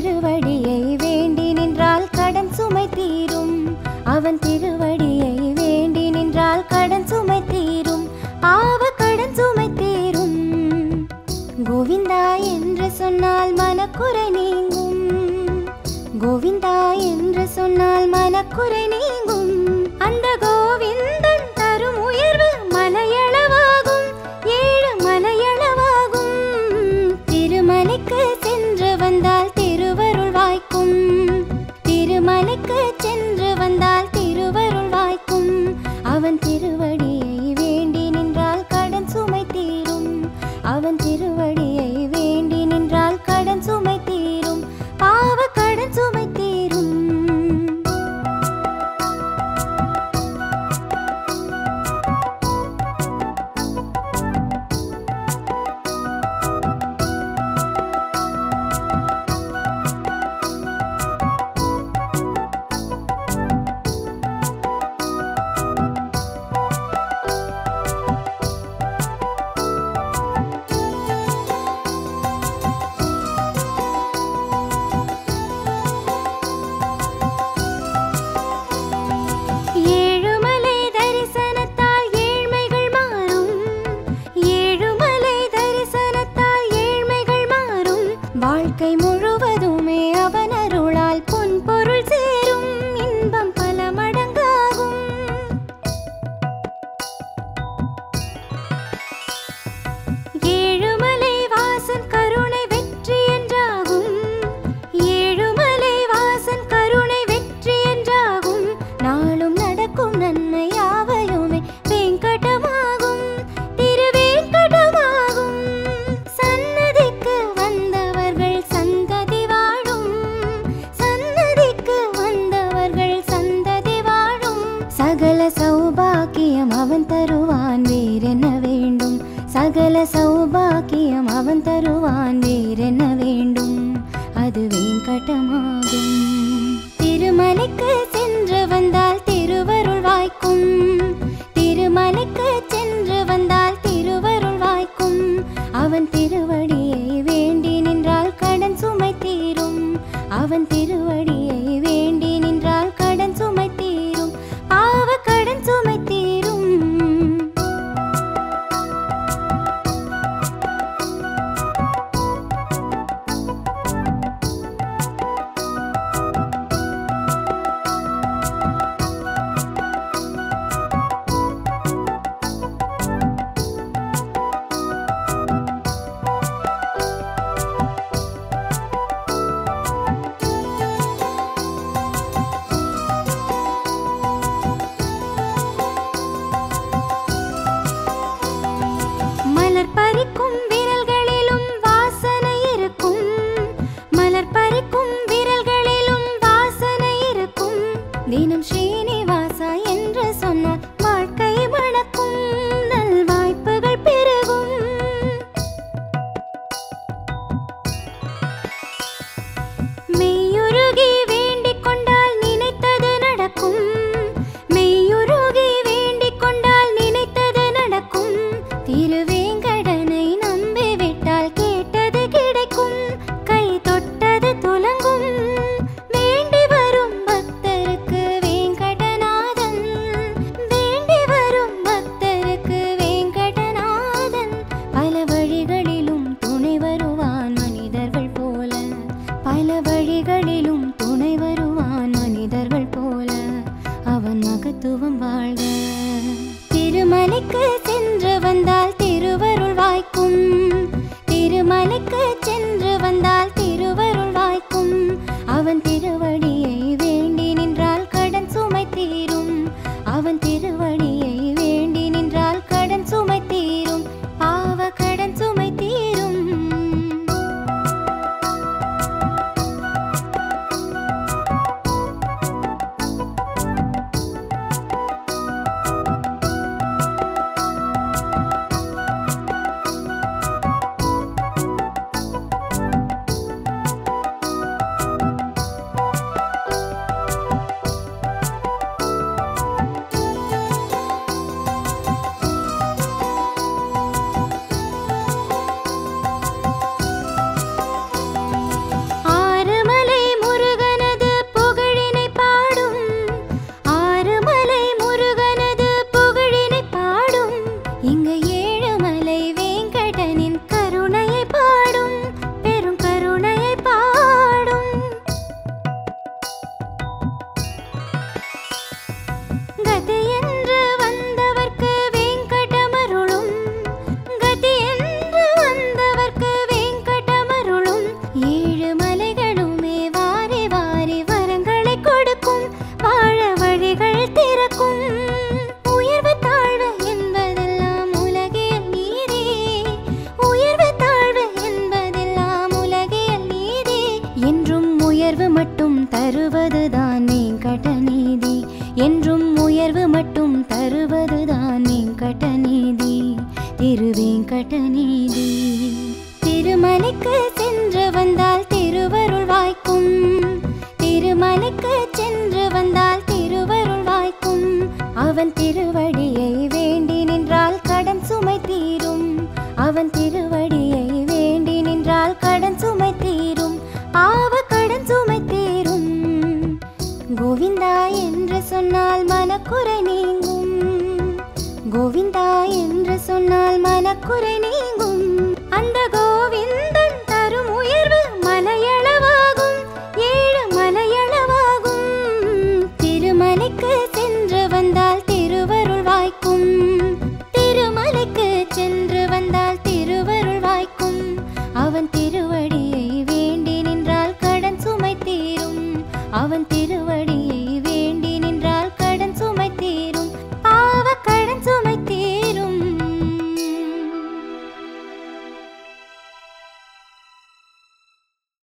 திருவடியை வேண்டி நின்றால் கடன் சுமை தீரும். அவன் திருவடியை வேண்டி நின்றால் கடன் சுமை தீரும். பாவ கடன் சுமை தீரும். கோவிந்தா என்று சொன்னால் மனக்குறை நீங்கும். கோவிந்தா என்று சொன்னால் மனக்குறை நீங்கும். அந்த கோவிந்தன் தரும் உயர்வு மலையளவாகும். 7 மலையளவாகும். திருமலைக்கு சென்று வந்தால் திருவருள் வாய்க்கும். திருமலைக்கு சென்று வந்தால் திருவருள் வாய்க்கும். அவன் திருவடியை வேண்டி நின்றால் கடன் சுமை தீரும். அவன் திருவடியை வேண்டி நின்றால் கடன் சுமை தீரும். பாவ கடன் சுமை தீரும். வாழ்க்கை முழுவதுமே அவன் அருளால் பொன் பொருள் சேரும். இன்பம் பல மடங்காகும். ஏழுமலை வாசன் கருணை வெற்றி என்றாகும். ஏழுமலை வாசன் கருணை வெற்றி என்றாகும். நாளும் நடக்கும் நன்மை யாவையுமே வெங்கடமாகும். திருவேங்கடமாகும். சன்னதிக்கு வந்தவர்கள் சந்ததி வாழும். சன்னதிக்கு வந்தவர்கள் சந்ததி வாழும். சகல சௌபாக்கியம் அவன் தருவான், வேறென்ன வேண்டும். சகல சௌபாக்கியம் அவன் தருவான், வேறென்ன வேண்டும். அது வெங்கடமாகும். திருமலைக்கு சென்று வந்தால் திருவருள் வாய்க்கும். திருமலைக்கு சென்று வந்தால் திருவருள் வாய்க்கும். அவன் திருவடியை வேண்டி நின்றால் கடன் சுமை தீரும். அவன் திருவடியை வேண்டி நின்றால் கடன் சுமை தீரும். பாவ கடன் சுமை தீரும். மலர் பறிக்கும் விரல்களிலும் வாசனை இருக்கும். மலர் பறிக்கும் விரல்களிலும் வாசனை இருக்கும். தினம் ஸ்ரீனிவாசா என்று சொன்னால் வாழ்க்கை மணக்கும். நல் வாய்ப்புகள் பெருகும். மெய்யுருகி வேண்டிக் கொண்டால் நினைத்தது நடக்கும். மெய்யுருகி வேண்டிக் கொண்டால் நினைத்தது நடக்கும். திருவேங்கடனை நம்பிவிட்டால் கேட்டது கிடைக்கும். கை தொட்டது துலங்கும். வேண்டி வரும் பக்தருக்கு வேங்கடநாதன். வேண்டி வரும் பக்தருக்கு வேங்கடநாதன். பல வழிகளிலும் துணை வருவான் மனிதர்கள் போல. பல வழிகளிலும் துணை வருவான் மனிதர்கள் போல. அவன் மகத்துவம் வாழ்க. திருமலைக்கு சென்று வந்தால் திருவருள் வாய்க்கும். திருமலைக்கு சென்று வந்தால் திருவருள் வாய்க்கும். அவன் திருவடியை வேண்டி நின்றால் கடன் சுமை தீரும். அவன் திருவடியை வேண்டி நின்றால் கடன் சுமை தீரும். பாவ கடன் சுமை தீரும். என்றும் உயர்வு மட்டும் தருவதுதான் வேங்கடநீதி. என்றும் உயர்வு மட்டும் தருவதுதான் வேங்கடநீதி. திருவேங்கடநீதி. திருமலைக்கு சென்று வந்தால் திருவருள் வாய்க்கும். திருமலைக்கு சென்று வந்தால் திருவருள் வாய்க்கும். அவன் திருவடியை வேண்டி நின்றால் கடன் சுமை தீரும். அவன் திருவடியை வேண்டி நின்றால் கடன் சுமை தீரும். பாவ கடன் சுமை தீரும். கோவிந்தா என்று சொன்னால் மனக்குறை நீங்கும். கோவிந்தா என்று சொன்னால் மனக்குறை நீங்கும். அந்த கோவிந்தன் தரும் உயர்வு மலையளவாகும். 7 மலையளவாகும். திருமலைக்கு சென்று வந்தால் திருவருள் வாய்க்கும். திருமலைக்கு சென்று வந்தால் திருவருள் வாய்க்கும். அவன் திருவடியை வேண்டி நின்றால் கடன் சுமை தீரும். அவன்